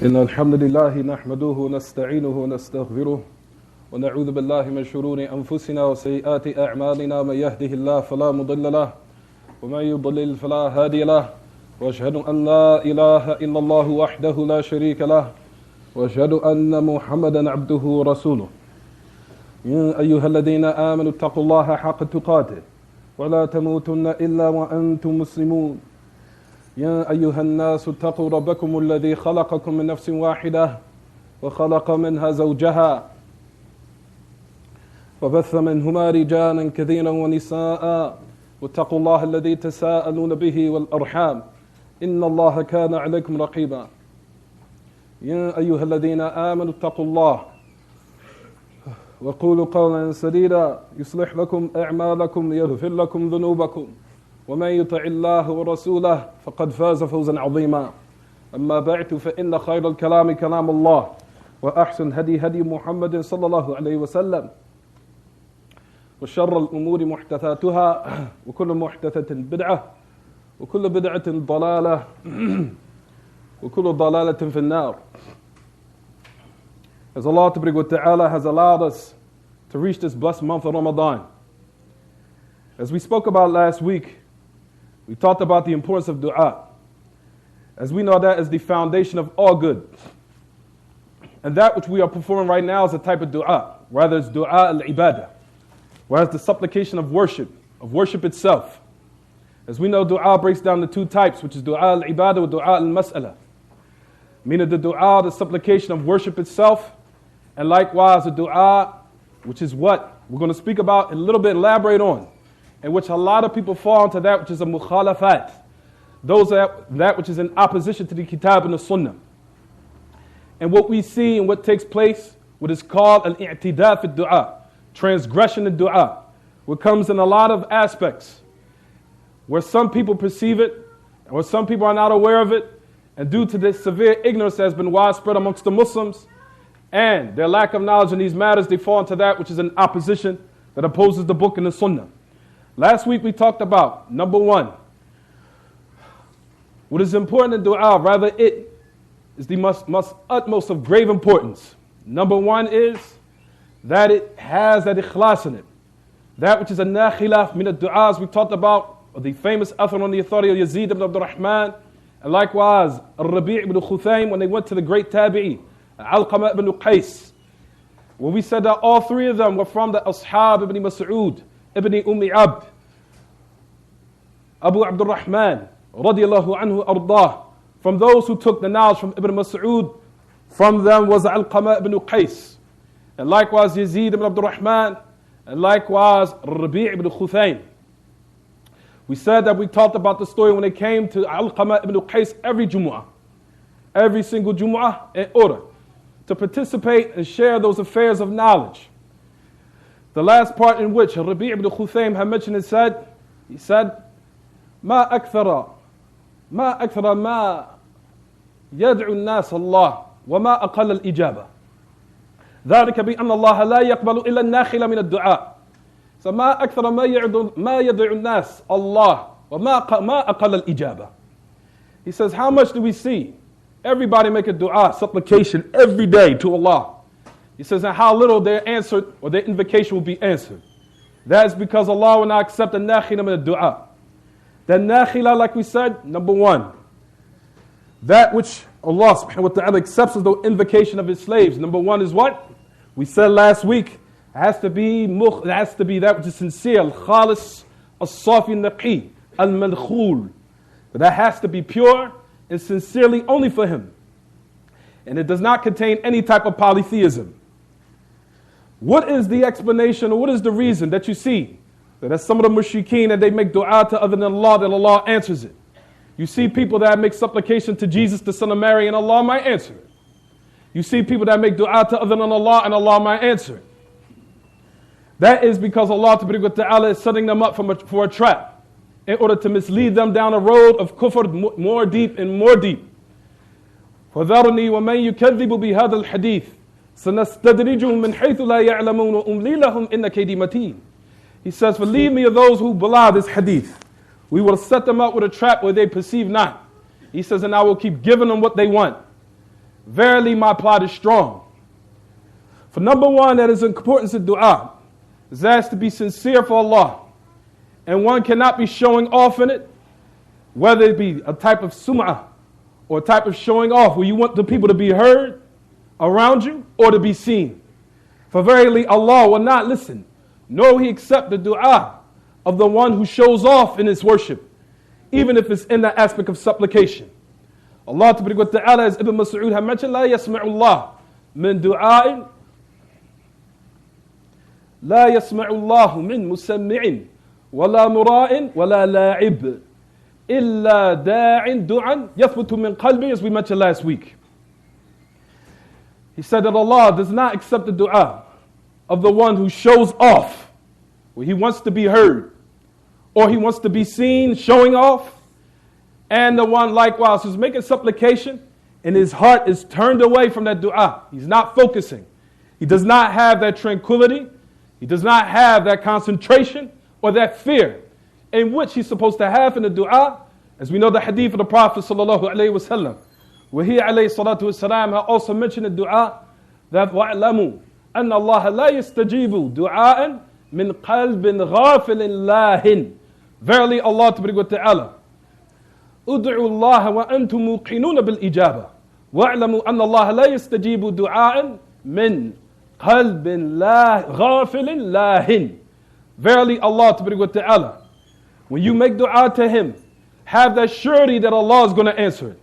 إن الحمد لله نحمده ونستعينه ونستغفره ونعوذ بالله من شرور أنفسنا وسيئات أعمالنا من يهده الله فلا مضل له ومن يضلل فلا هادي له وأشهد أن لا إله إلا الله وحده لا شريك له وأشهد أن محمدا عبده ورسوله يا أيها الذين آمنوا اتقوا الله حق تقاته ولا تموتن إلا وأنتم مسلمون يا أيها الناس اتقوا ربكم الذي خلقكم من نفس واحدة وخلق منها زوجها وبث منهما رجالا كثيرا ونساء واتقوا الله الذي تساءلون به والأرحام إن الله كان عليكم رقيبا يا أيها الذين آمنوا اتقوا الله وقولوا قولا سديدا يصلح لكم أعمالكم يغفر لكم ذنوبكم ومن يطع الله ورسوله فقد فاز فوزا عظيما أما بعد فإن خير الكلام كلام الله وأحسن هدي محمد صلى الله عليه وسلم وشر الأمور محدثاتها وكل محدثة بدعة وكل بدعة ضلالة وكل ضلالة في النار. As Allah Ta'ala has allowed us to reach this blessed month of Ramadan. As we spoke about last week, we talked about the importance of dua. As we know, that is the foundation of all good. And that which we are performing right now is a type of dua. Rather, it's dua al-ibadah. Whereas the supplication of worship itself. As we know, dua breaks down to two types, which is dua al-ibadah or dua al-mas'ala. Meaning the dua, the supplication of worship itself, and likewise the dua, which is what we're going to speak about and a little bit elaborate on, in which a lot of people fall into that which is a mukhalafat. That which is in opposition to the kitab and the sunnah. And what we see and what takes place, what is called al-i'tida fi dua, transgression in dua, what comes in a lot of aspects, where some people perceive it, and where some people are not aware of it, and due to this severe ignorance that has been widespread amongst the Muslims, and their lack of knowledge in these matters, they fall into that which is in opposition, that opposes the book and the sunnah. Last week we talked about, number one, what is important in dua, rather it is the utmost of grave importance. Number one is that it has that ikhlas in it. That which is a nakhilaf min ad-du'as we talked about, the famous athar on the authority of Yazid ibn Abdur-Rahman, and likewise al-Rabi' ibn Khuthaym when they went to the great tabi'i, Alqamah ibn Qais. When we said that all three of them were from the ashab ibn Mas'ud, ibn Abd, Abu Abdur-Rahman, radiyallahu anhu ardah. From those who took the knowledge from Ibn Mas'ud, from them was Alqamah ibn Qais, and likewise Yazid ibn Abdur-Rahman, and likewise Rabi' ibn Khuthaym. We said that we talked about the story when they came to Alqamah ibn Qais every Jumu'ah, every single Jumu'ah, in order to participate and share those affairs of knowledge. The last part in which Rabi' ibn Khuthaym had mentioned he said, ما أكثر ما يدعو الناس الله وما أقل الإجابة ذلك بأن الله لا يقبل إلا الناخل من الدعاء. So ما أكثر ما يدعو الناس الله وما أقل الإجابة. He says, how much do we see everybody make a dua, supplication every day to Allah? He says, and how little their answer or their invocation will be answered. That is because Allah will not accept the nakhila min ad-du'a. The nakhila, like we said, number one, that which Allah subhanahu wa ta'ala accepts as the invocation of His slaves. Number one is what? We said last week, it has to be that which is sincere, al-khalis, al-safi, al-naqi, al-madkhul. That has to be pure and sincerely only for Him. And it does not contain any type of polytheism. What is the explanation or what is the reason that you see that as some of the mushrikeen that they make dua to other than Allah, that Allah answers it? You see people that make supplication to Jesus, the son of Mary, and Allah might answer it. You see people that make dua to other than Allah, and Allah might answer it. That is because Allah Ta'ala is setting them up for a trap in order to mislead them down a road of kufr more deep and more deep. فَذَرْنِي وَمَنْ يُكَذِّبُ بِهَذَا الْحَدِيثِ سَنَسْتَدْرِجُهُمْ مِنْ حَيْثُ لَا يَعْلَمُونَ وَأُمْلِي لَهُمْ إِنَّ كَيْدِي مَتِينٌ. He says, believe me of those who belie this hadith. We will set them up with a trap where they perceive not. He says, and I will keep giving them what they want. verily my plot is strong. For number one, that is importance of dua, is that has to be sincere for Allah. And one cannot be showing off in it, whether it be a type of sum'ah or a type of showing off where you want the people to be heard around you or to be seen. For verily Allah will not listen, nor will He accept the dua of the one who shows off in his worship, even if it's in the aspect of supplication. Allah Ta'ala, as Ibn Mas'ud had mentioned, لا يسمع الله من دعاء لا يسمع الله من مسمع ولا مراء ولا لاعب إلا داع دعاء يثبت من قلبه, as we mentioned last week. He said that Allah does not accept the dua of the one who shows off, where he wants to be heard, or he wants to be seen showing off, and the one likewise who's making supplication and his heart is turned away from that dua. He's not focusing. He does not have that tranquility. He does not have that concentration or that fear in which he's supposed to have in the dua. As we know the hadith of the Prophet sallallahu alaihi wasallam, where he alayhi salatu wasalam also mentioned the dua that وَاعْلَمُوا أَنَّ اللَّهَ لَا يَسْتَجِيبُ دُعَاءً مِنْ قَلْبٍ غَافِلٍ لَاهٍ. Verily Allah Ta'ala, ادعوا الله وأنتم موقنون بالإجابة واعلموا أن الله لا يستجيب دعاء من قلب لا غافل لاهٍ. Verily Allah Ta'ala, when you make dua to Him, have that surety that Allah is going to answer it.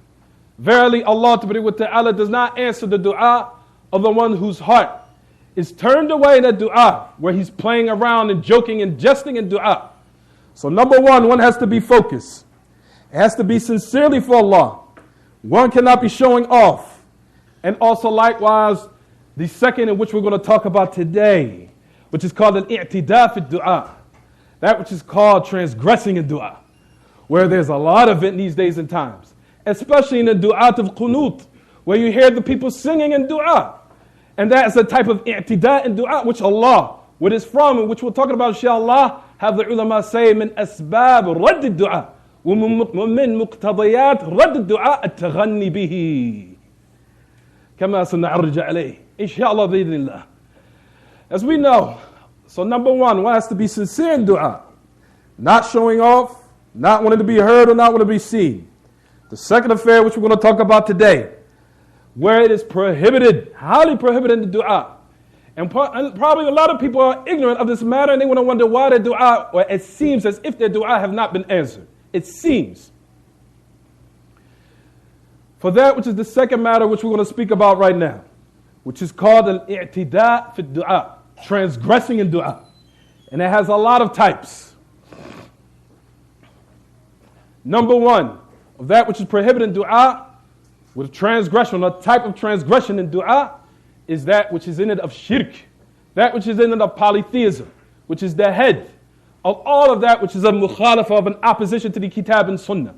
Verily Allah Ta'ala does not answer the dua of the one whose heart is turned away in that dua, where he's playing around and joking and jesting in dua. So number one has to be focused. It has to be sincerely for Allah. One cannot be showing off. And also likewise, the second in which we're going to talk about today, which is called al-i'tida fi dua. That which is called transgressing in dua, where there's a lot of it these days and times. Especially in the du'at of qunut, where you hear the people singing in dua. And that is a type of i'tida in dua, which Allah, what is from, and which we're talking about inshallah, have the ulama say, min asbab radd dua. ومن مقتضيات رد الدعاء التغني به كما سنعرج عليه إن شاء الله بإذن الله. As we know, so number one has to be sincere in dua, not showing off, not wanting to be heard or not wanting to be seen. The second affair which we're going to talk about today, where it is prohibited, highly prohibited in the dua. And probably a lot of people are ignorant of this matter and they want to wonder why their dua, or it seems as if their dua have not been answered. It seems. For that which is the second matter which we're going to speak about right now, which is called al-i'tida fi dua, transgressing in dua. And it has a lot of types. Number one, of that which is prohibited in dua, with transgression, a type of transgression in dua, is that which is in it of shirk, that which is in it of polytheism, which is the head of all of that which is a mukhalafa, of an opposition to the kitab and sunnah.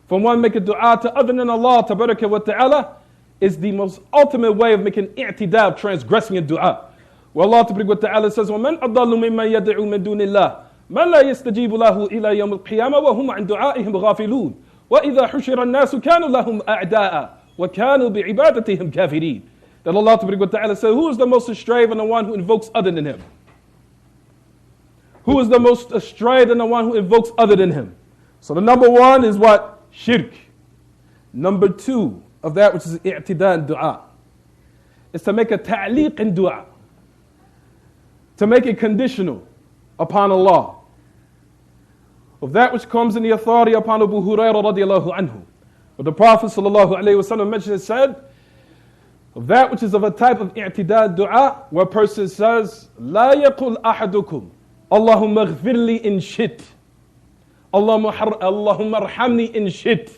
From one make a dua to other than Allah tabaraka wa ta'ala is the most ultimate way of making i'tida, transgressing a dua. Where Allah tabaraka wa ta'ala says, وَمَنْ أَضَلُّ مِمَّنْ يَدْعُو مِنْ دُونِ اللَّهِ مَنْ لَا يَسْتَجِيبُ لَهُ إِلَى يَوْمِ الْقِيَامَةِ وَهُمْ عَنْ دُعَائِهِمْ غَافِلُونَ وَإِذَا حُشِرَ النَّاسُ كَانُوا لَهُمْ أَعْدَاءً وَكَانُوا بِعِبَادَتِهِمْ كَافِرِينَ. That Allah tabaraka wa ta'ala says, who is the most astray than the one who invokes other than Him? Who is the most astray than the one who invokes other than Him? So the number one is what? Shirk. Number two of that which is i'tida in dua is to make a ta'liq in dua, to make it conditional upon Allah. Of that which comes in the authority upon Abu Hurairah radiallahu anhu, but the Prophet sallallahu alayhi wa sallam mentioned and said, of that which is of a type of i'tida dua, where a person says, لا يقول أحدكم اللهم اغفر لي إن شئت اللهم ارحمني إن شئت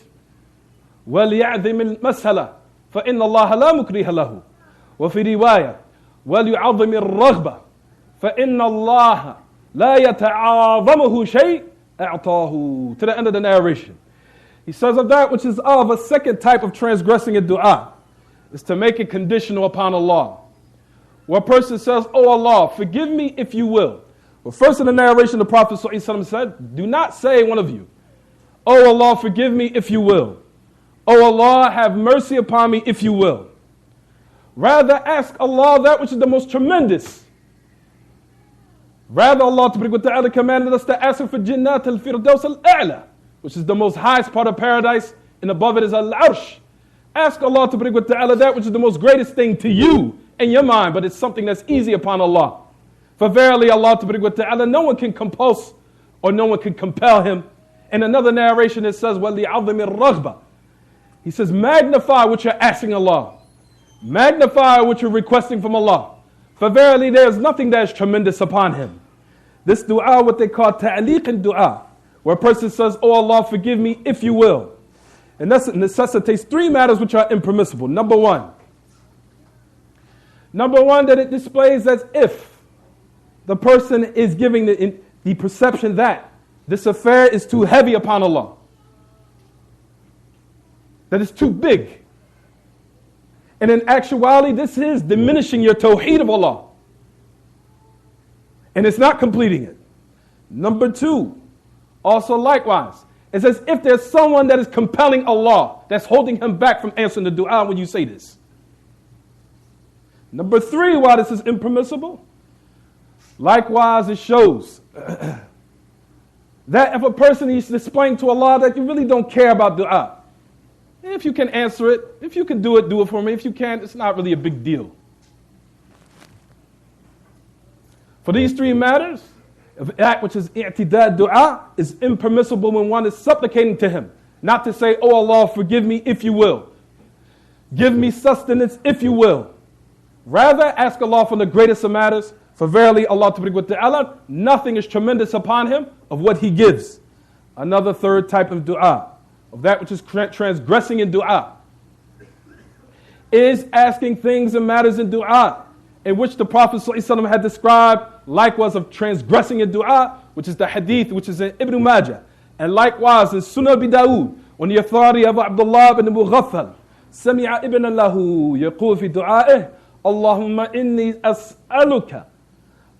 وليعظم المسألة فإن الله لا مكره له وفي رواية وليعظم الرغبة فإن الله لا يتعاظمه شيء أعطاه. To the end of the narration, he says of that which is of a second type of transgressing a dua is to make it conditional upon Allah. Where a person says, oh Allah, forgive me if you will. Well, first in the narration, the Prophet ﷺ said, do not say, one of you, oh Allah, forgive me if you will. Oh Allah, have mercy upon me if you will. Rather ask Allah that which is the most tremendous. Rather Allah ta'ala commanded us to ask Him for Jannat al-Firdaus al-A'la, which is the most highest part of paradise, and above it is al-Arsh. Ask Allah ta'ala that which is the most greatest thing to you in your mind, but it's something that's easy upon Allah. For verily Allah ta'ala, no one can compulse or no one can compel Him. In another narration it says, وَلِعَظِمِ الرَّغْبَةِ. He says, magnify what you're asking Allah. Magnify what you're requesting from Allah. For verily there is nothing that is tremendous upon Him. This dua, what they call ta'liq and dua, where a person says, oh Allah, forgive me if you will. And that necessitates three matters which are impermissible. Number one, that it displays as if the person is giving the perception that this affair is too heavy upon Allah, that it's too big. And in actuality, this is diminishing your tawheed of Allah. And it's not completing it. Number two, also likewise, it's as if there's someone that is compelling Allah, that's holding Him back from answering the dua when you say this. Number three, why this is impermissible, likewise it shows that if a person is displaying to Allah that you really don't care about dua, if you can answer it, if you can do it for me. If you can't, it's not really a big deal. For these three matters, that which is i'tidad dua is impermissible when one is supplicating to Him. Not to say, oh Allah, forgive me if you will. Give me sustenance if you will. Rather, ask Allah for the greatest of matters. For verily Allah ta'ala, nothing is tremendous upon Him of what He gives. Another third type of dua, of that which is transgressing in dua, is asking things and matters in dua, in which the Prophet ﷺ had described, likewise of transgressing in dua, which is the Hadeeth, which is in Ibn Majah, and likewise in Sunnah bi Dawood, on the authority of Abdullah ibn Mughaffal, سمع ابن له يقول في دعائه اللهم إني أسألك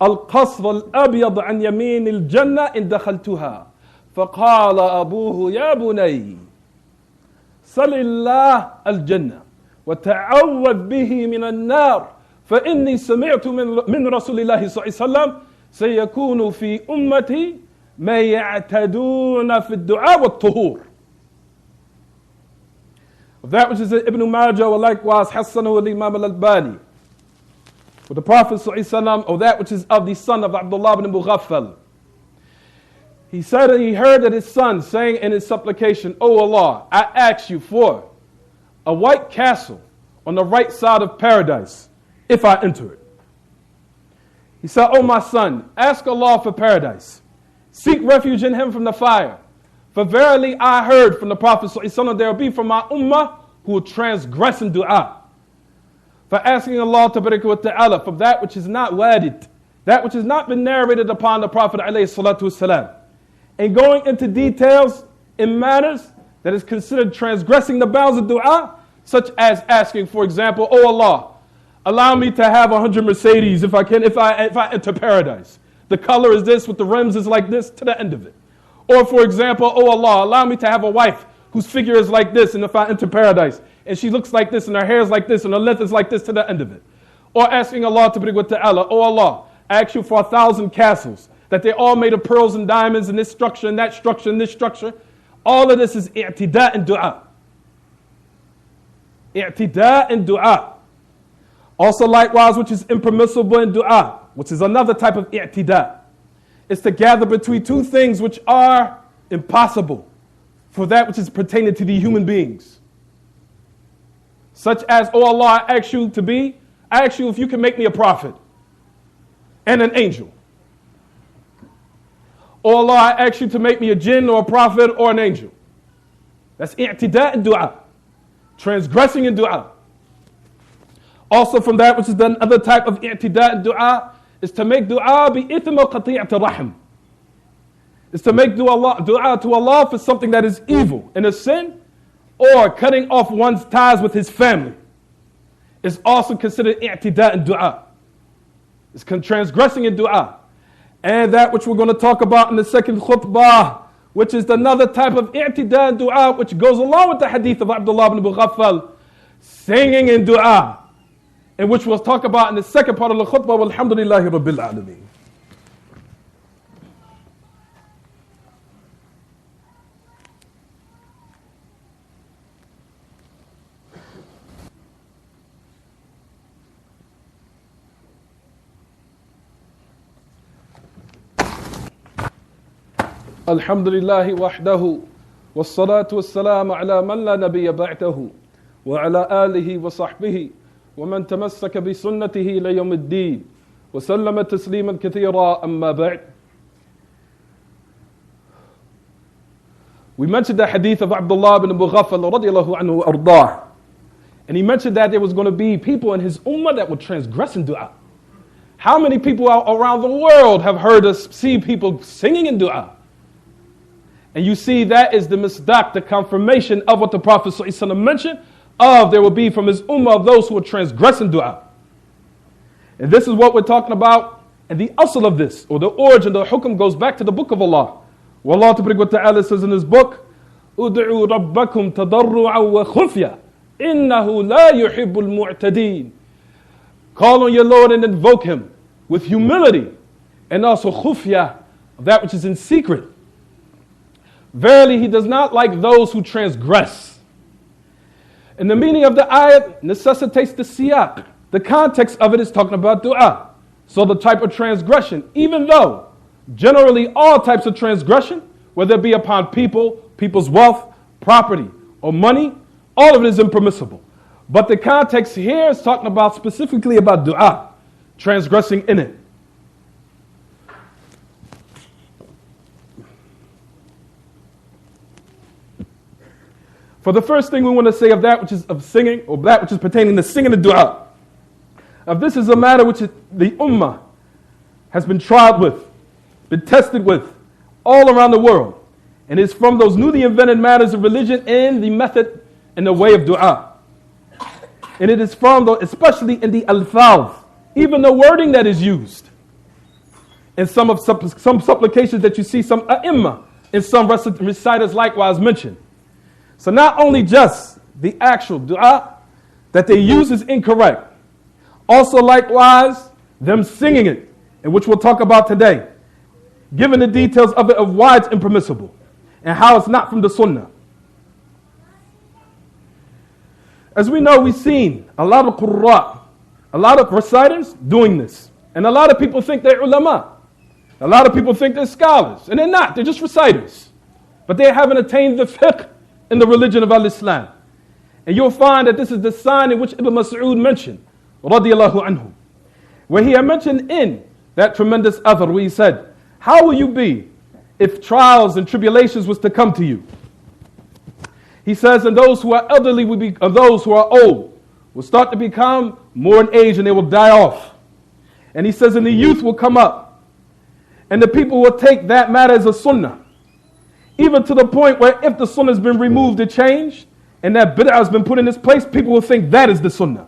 القصر الأبيض عن يمين الجنة إن دخلتها فقال أبوه يا بني صل الله الجنة وتعوذ به من النار فإني سمعت من رسول الله صلى الله عليه وسلم سيكون في أمتي ما يعتدون في الدعاء والطهور. That which is in Ibn Majah, or likewise Hassanahu al-Imam al-Albani. With the Prophet ﷺ, or that which is of the son of Abdullah ibn Mughaffal. He said that he heard that his son saying in his supplication, "O Allah, I ask you for a white castle on the right side of paradise, if I enter it." He said, "O my son, ask Allah for paradise. Seek refuge in Him from the fire. For verily I heard from the Prophet ﷺ, there will be from my ummah who will transgress in dua. For asking Allah ta'ala from that which is not wadid, that which has not been narrated upon the Prophet ﷺ, and going into details in matters that is considered transgressing the bounds of dua, such as asking, for example, "O Allah, allow me to have 100 Mercedes if I enter paradise. The color is this, with the rims is like this," to the end of it. Or for example, "Oh Allah, allow me to have a wife whose figure is like this, and if I enter paradise, and she looks like this, and her hair is like this, and her length is like this," to the end of it. Or asking Allah ta'ala, "Oh Allah, I ask you for 1,000 castles, that they're all made of pearls and diamonds, and this structure, and that structure, and this structure." All of this is i'tida' in dua. I'tida' in dua. Also likewise, which is impermissible in dua, which is another type of i'tida', is to gather between two things which are impossible for that which is pertaining to the human beings. Such as, "Oh Allah, I ask you if you can make me a prophet and an angel." "Oh Allah, I ask you to make me a jinn or a prophet or an angel." That's i'tida' in dua, transgressing in dua. Also from that which is the other type of i'tida' in dua, is to make dua bi itham al qati'at rahim. Is to make dua to Allah for something that is evil and a sin, or cutting off one's ties with his family. Is also considered i'tida' in dua. It's transgressing in dua. And that which we're going to talk about in the second khutbah, which is another type of i'tida' in dua, which goes along with the hadith of Abdullah ibn Mughaffal, singing in dua. and which we'll talk about in the second part of the khutbah. Walhamdulillahi Rabbil Alameen. Alhamdulillahi wahdahu, wassalatu wassalamu ala man la nabiyya ba'dahu, wa ala alihi wa sahbihi, wa man tamassaka bi sunnatihi ila yawm ad-din, wa sallama tasliman kathira amma ba'd. We mentioned the hadith of Abdullah ibn Mughaffal radiyallahu anhu ardah. And he mentioned that there was going to be people in his ummah that would transgress in dua. How many people around the world have heard us see people singing in dua? And you see that is the misdaq, the confirmation of what the Prophet ﷺ mentioned of there will be from his ummah of those who will transgress in dua. And this is what we're talking about. And the asl of this, or the origin, the hukm goes back to the book of Allah. Where Allah wa ta'ala says in his book, Udu'u rabbakum tadarru'an wa khufya, innahu la yuhibbul mu'tadeen. Call on your Lord and invoke him with humility and also khufya, that which is in secret. Verily, he does not like those who transgress. And the meaning of the ayat necessitates the siyaq. The context of it is talking about dua. So the type of transgression, even though generally all types of transgression, whether it be upon people, people's wealth, property, or money, all of it is impermissible. But the context here is talking about specifically about dua, transgressing in it. For the first thing we want to say of that which is of singing, or that which is pertaining to singing and dua, of this is a matter which the ummah has been tried with, been tested with, all around the world. And it's from those newly invented matters of religion and the method and the way of dua. And it is from, especially in the alfaz, even the wording that is used. And some supplications that you see some a'imma and some reciters likewise mention. So not only just the actual dua that they use is incorrect, also likewise them singing it, and which we'll talk about today, given the details of it of why it's impermissible and how it's not from the Sunnah. As we know, we've seen a lot of qurra, a lot of reciters doing this, and a lot of people think they're ulama. A lot of people think they're scholars, and they're not. They're just reciters, but they haven't attained the fiqh in the religion of al-Islam. And you'll find that this is the sign in which Ibn Mas'ud mentioned, radiyallahu anhu, where he had mentioned in that tremendous athar where he said, how will you be if trials and tribulations was to come to you? He says, and those who are elderly will be, those who are old will start to become more in age and they will die off. And he says, and the youth will come up, and the people will take that matter as a sunnah. Even to the point where if the sunnah has been removed or changed, and that bid'ah has been put in its place, people will think that is the sunnah.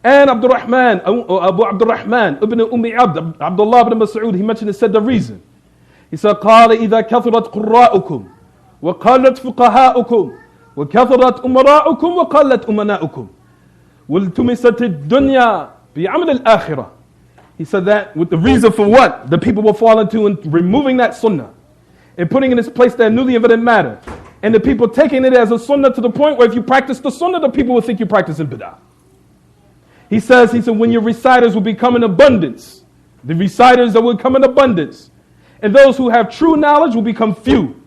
And Abu Abdurrahman ibn Abd, Abdullah ibn Mas'ud, he mentioned and said the reason. He said, قال إذا كثرت قراءكم وقلت فقهاؤكم وكثرت أمراؤكم وقلت أمناؤكم والتمست الدنيا بعمل الآخرة. He said that with the reason for what the people will fall into in removing that sunnah and putting in its place that newly invented matter, and the people taking it as a sunnah to the point where if you practice the sunnah, the people will think you're practicing bid'ah. He said, when your reciters will become in abundance, the reciters that will come in abundance, and those who have true knowledge will become few.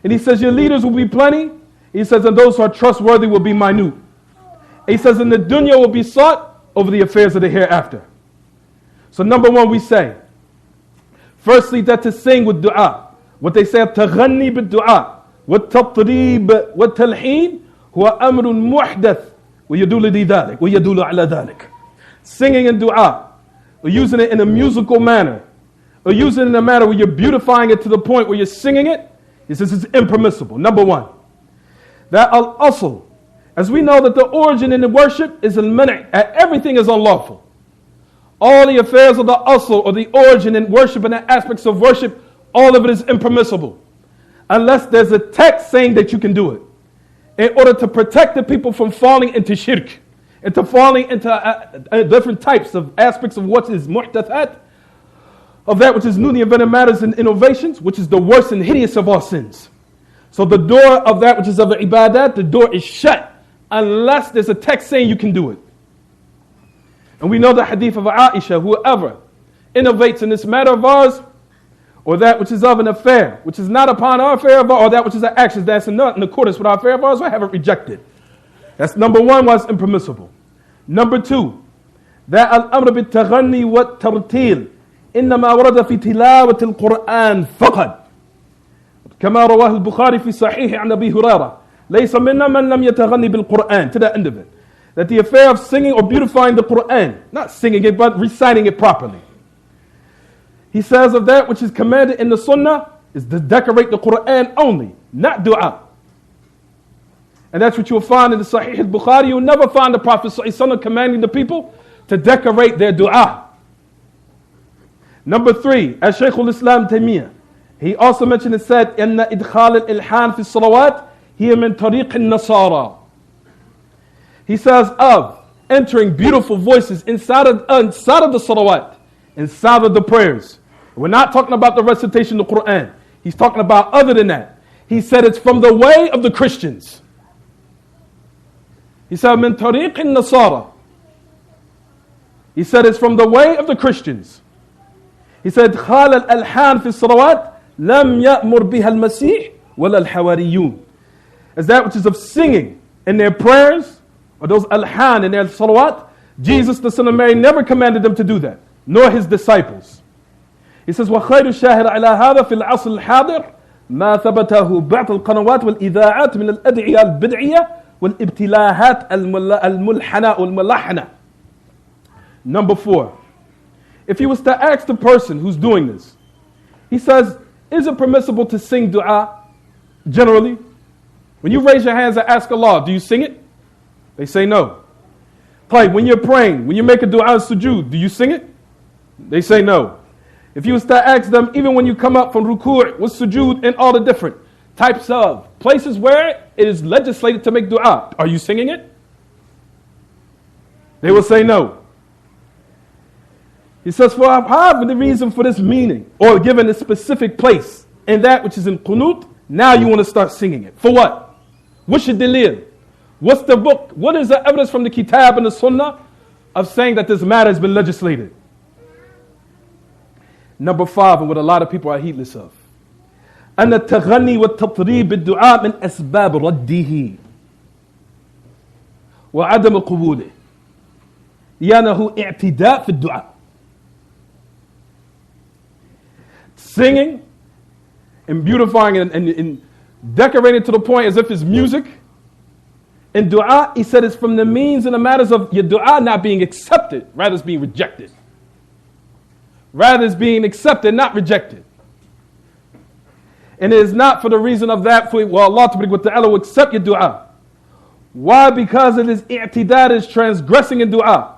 And he says, your leaders will be plenty. He says, and those who are trustworthy will be minute. And he says, and the dunya will be sought over the affairs of the hereafter. So number one, we say, firstly, that to sing with dua, what they say, تغني بالدعاء والتطريب والتلحين هو أمر محدث ويدل لذلك ويدل على ذلك. Singing in dua, or using it in a musical manner, or using it in a manner where you're beautifying it to the point where you're singing it, he says it's impermissible. Number one, that al-asl, as we know that the origin in the worship is al-man', everything is unlawful. All the affairs of the asl, or the origin in worship and the aspects of worship, all of it is impermissible. Unless there's a text saying that you can do it. In order to protect the people from falling into shirk. into falling into different types of aspects of what is muhdathat, of that which is newly invented matters and innovations, which is the worst and hideous of all sins. So the door of that which is of ibadat, the door is shut unless there's a text saying you can do it. And we know the hadith of Aisha, whoever innovates in this matter of ours, or that which is of an affair, which is not upon our affair of ours, or that which is an action that's in accordance with our affair of ours, we have it rejected. That's number one, why it's impermissible. Number two, that al-amr bil-taghanni wa-tartil إنما ورد في تلاوة القرآن فقط كما رواه البخاري في صحيح عن أبي هريرة ليس منا من لم يتغني بالقرآن, to the end of it. That the affair of singing or beautifying the Qur'an, not singing it but reciting it properly. He says of that which is commanded in the Sunnah is to decorate the Qur'an only, not dua. And that's what you'll find in the Sahih al-Bukhari. You'll never find the Prophet ﷺ commanding the people to decorate their dua. Number three, as Shaykh al-Islam Taymiyyah, he also mentioned and said, إن إدخال الإلحان في الصلوات هي من طريق النصارى. He says of entering beautiful voices inside of the salawat, inside of the prayers. We're not talking about the recitation of the Qur'an. He's talking about other than that. He said it's from the way of the Christians. He said, من طريق النصارى. He said it's from the way of the Christians. He said, خال الألحان في الصلوات لم يأمر بها المسيح ولا الحواريون. As that which is of singing in their prayers, or those alhan in their salawat, Jesus the Son of Mary never commanded them to do that, nor his disciples. He says, وخير الشاهد على هذا في العصر الحاضر ما ثبته بعض القنوات والإذاعات من الأدعية البدعية والابتلاءات الملحنة والملحنة. Number four, if he was to ask the person who's doing this, he says, is it permissible to sing dua generally? When you raise your hands and ask Allah, do you sing it? They say no. Like when you're praying, when you make a dua and sujood, do you sing it? They say no. If you was to ask them, even when you come up from ruku' with sujood and all the different types of places where it is legislated to make dua, are you singing it? They will say no. He says, for however the reason for this meaning, or given a specific place, and that which is in qunut, now you want to start singing it. For what? What's your dalil? What's the book? What is the evidence from the kitab and the sunnah of saying that this matter has been legislated? Number five, and what a lot of people are heedless of. أن التغني والتطريب بالدعاء من أسباب رده وعدم قبوله لأنه اعتداء في الدعاء. Singing and beautifying and decorating to the point as if it's music. And dua, he said, it's from the means and the matters of your dua not being accepted, rather it's being rejected. Rather it's being accepted, not rejected. And it is not for the reason of that, for Allah Ta'ala will accept your dua. Why? Because it is i'tidad, is transgressing in dua.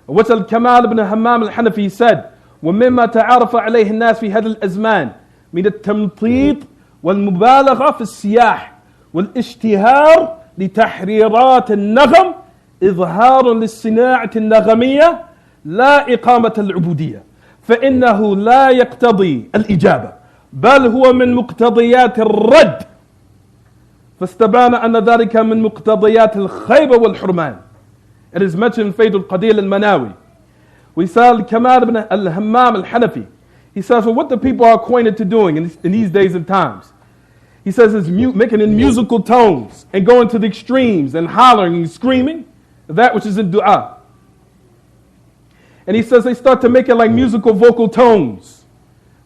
Which Al-Kamal ibn Hammam al-Hanafi said, ومما تعارف عليه الناس في هذا الأزمان من التمطيط والمبالغة في السياح والاشتهار لتحريرات النغم إظهار للصناعة النغمية لا إقامة العبودية فإنه لا يقتضي الإجابة بل هو من مقتضيات الرد فاستبان أن ذلك من مقتضيات الخيبة والحرمان. It is mentioned in Fayd al-Qadir al-Manawi. We saw Kamal ibn al-Hammam al-Hanafi. He says, well, what the people are acquainted to doing in these days and times. He says it's making in musical tones and going to the extremes and hollering and screaming, that which is in dua. And he says they start to make it like musical vocal tones,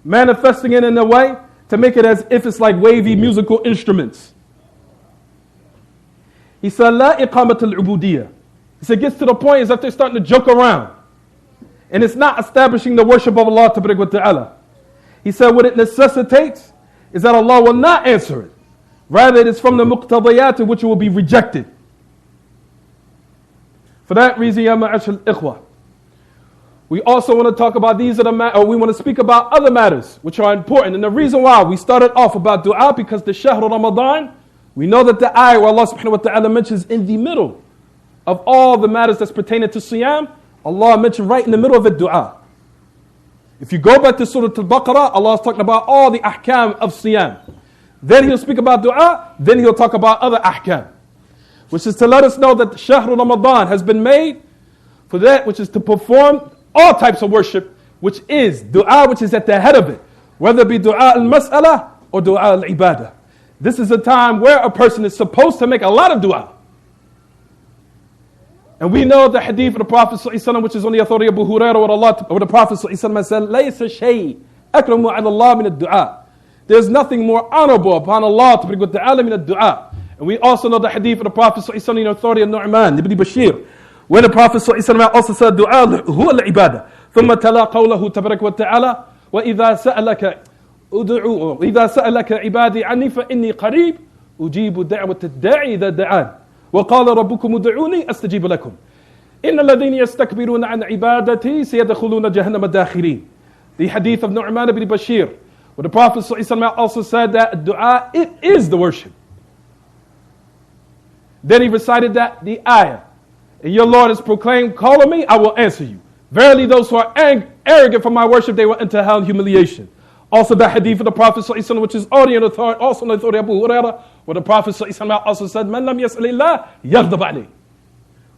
manifesting it in a way to make it as if it's like wavy musical instruments. He said, La iqamat al-ubudiyah. He said, it gets to the point is that they're starting to joke around. And it's not establishing the worship of Allah Ta'ala. He said what it necessitates is that Allah will not answer it. Rather it is from the muqtadiyat in which it will be rejected. For that reason, ya ma'ashal ikhwa, we also want to talk about we want to speak about other matters which are important. And the reason why we started off about dua, because the Shahr Ramadan, we know that the ayah where Allah subhanahu wa ta'ala mentions in the middle of all the matters that's pertaining to Siyam, Allah mentioned right in the middle of it, dua. If you go back to Surah Al-Baqarah, Allah is talking about all the ahkam of Siyam. Then He'll speak about dua, then He'll talk about other ahkam. Which is to let us know that Shahr Ramadan has been made for that which is to perform all types of worship, which is dua, which is at the head of it. Whether it be dua al-mas'ala or dua al-ibadah. This is a time where a person is supposed to make a lot of dua. And we know the hadith of the Prophet ﷺ, which is on the authority of Abu Hurairah, where the Prophet ﷺ said, لَيْسَ شَيْءٍ أَكْرَمُ عَلَى اللَّهِ مِنَ الدُّعَاءِ. There's nothing more honorable upon Allah to bring with ta'ala min ad-du'a. And we also know the hadith of the Prophet ﷺ, the authority of Nu'man ibn Bashir, when the Prophet ﷺ also said, دُعَاء هُوَ الْعِبَادَةِ ثُمَّ تَلَا قَوْلَهُ تَبَارَكَ وَتَعَالَى وَإِذَا سَأَلَكَ ادعوا إذا سألك عبادي عني فإني قريب أجيب دعوة الداعي إذا دعان وقال ربكم ادعوني أستجيب لكم إن الذين يستكبرون عن عبادتي سيدخلون جهنم داخرين. The hadith of Nu'man ibn Bashir, where the Prophet ﷺ also said that dua, it is the worship. Then he recited that the ayah, and your Lord has proclaimed, call on me, I will answer you. Verily those who are arrogant for my worship, they will enter hell in humiliation. Also the hadith of the Prophet ﷺ, which is also on the authority of Abu Hurairah, where the Prophet ﷺ also said, Man lam yas'alillah yaghdab alayh.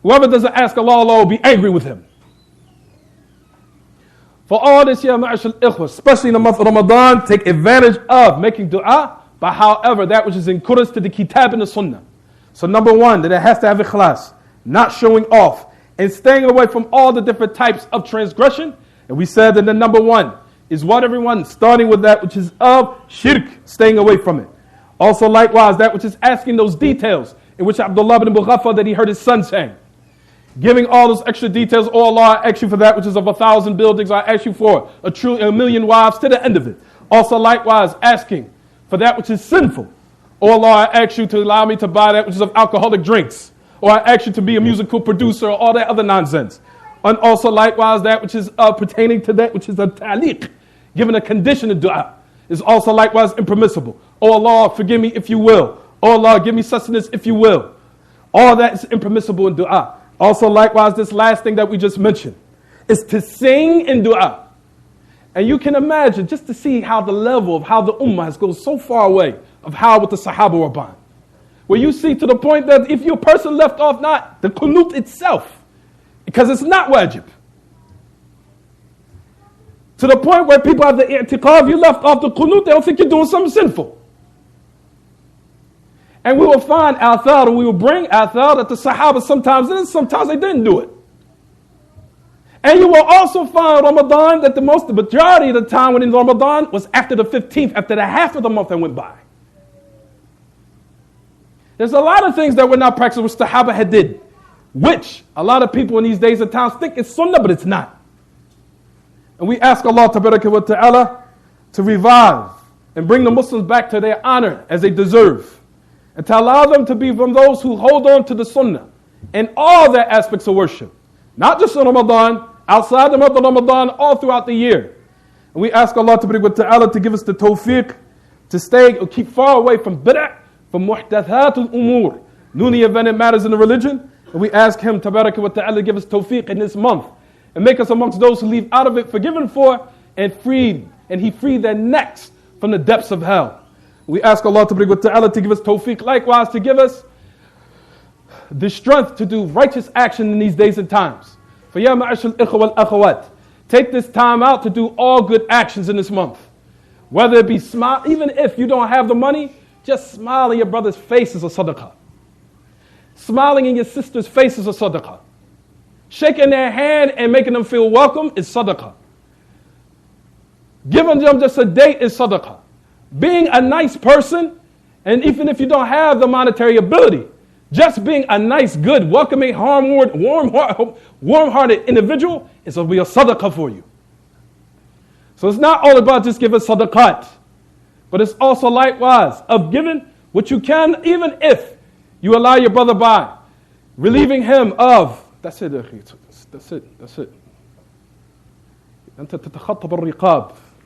Whoever doesn't ask Allah, Allah will be angry with him. For all this year, ma'ashal ikhwa, especially in the month of Ramadan, take advantage of making dua, but however, that which is in accordance to the kitab and the sunnah. So number one, that it has to have ikhlas, not showing off, and staying away from all the different types of transgression. And we said that the number one is what everyone, starting with that which is of shirk, staying away from it. Also likewise, that which is asking those details, in which Abdullah ibn Mughaffal, that he heard his son saying. Giving all those extra details, oh Allah, I ask you for that which is of 1,000 buildings, I ask you for a million wives, to the end of it. Also likewise, asking for that which is sinful. Oh Allah, I ask you to allow me to buy that which is of alcoholic drinks. Or I ask you to be a musical producer, or all that other nonsense. And also likewise, that which is pertaining to that which is a ta'liq, given a condition of dua, is also likewise impermissible. Oh Allah, forgive me if you will. Oh Allah, give me sustenance if you will. All that is impermissible in dua. Also likewise, this last thing that we just mentioned is to sing in dua. And you can imagine, just to see how the level of how the ummah has gone so far away of how what the Sahaba were buying. Where you see to the point that if your person left off not the qunut itself, because it's not wajib. To the point where people have the i'tiqad, you left off the qunut, they don't think you're doing something sinful. And we will find athar, we will bring athar that the Sahaba sometimes did, sometimes they didn't do it. And you will also find Ramadan that the majority of the time when in Ramadan was after the 15th, after the half of the month that went by. There's a lot of things that were not practiced which the Sahaba had did, which a lot of people in these days and times think it's sunnah, but it's not. And we ask Allah Ta'ala to revive and bring the Muslims back to their honor as they deserve. And to allow them to be from those who hold on to the sunnah in all their aspects of worship. Not just in Ramadan, outside the month of Ramadan, all throughout the year. And we ask Allah Ta'ala to give us the tawfiq to stay or keep far away from bid'ah, from muhdathatul umur, newly invented matters in the religion. And we ask Him Ta'ala to give us tawfiq in this month and make us amongst those who leave out of it forgiven for and freed. And He freed their necks from the depths of hell. We ask Allah Ta'ala to give us tawfiq, likewise to give us the strength to do righteous action in these days and times. For ya ma'ashal ikhwa wal akhawat, take this time out to do all good actions in this month. Whether it be smile, even if you don't have the money, just smile in your brother's face is a sadaqah. Smiling in your sister's face is a sadaqah. Shaking their hand and making them feel welcome is sadaqah. Giving them just a date is sadaqah. Being a nice person, and even if you don't have the monetary ability, just being a nice, good, welcoming, warm-hearted individual is a real sadaqah for you. So it's not all about just giving sadaqat, but it's also likewise of giving what you can, even if you allow your brother by, relieving him of, that's it, that's it.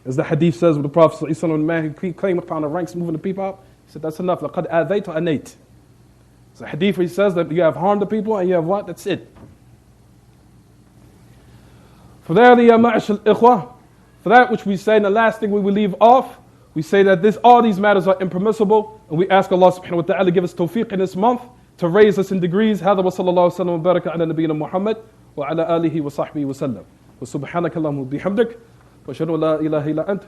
As the hadith says with the Prophet ﷺ, when the man who came upon the ranks moving the people up, he said, that's enough. لَقَدْ آذَيْتُ أَنَيْتُ. So Hadeeth, he says that you have harmed the people and you have what? That's it. For that, ya ma'ashal ikhwah, for that which we say, and the last thing we will leave off, we say that all these matters are impermissible, and we ask Allah subhanahu wa ta'ala give us tawfiq in this month to raise us in degrees. هذا وصلى الله وسلم وبارك على نبينا محمد وعلى آله وصحبه وسلم. وسبحانك اللهم وبحمدك وأشهد أن لا إله إلا أنت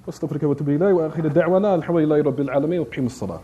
واستغفرك وأتوب إليك وآخر دعوانا الحمد لله رب العالمين وقيم الصلاة.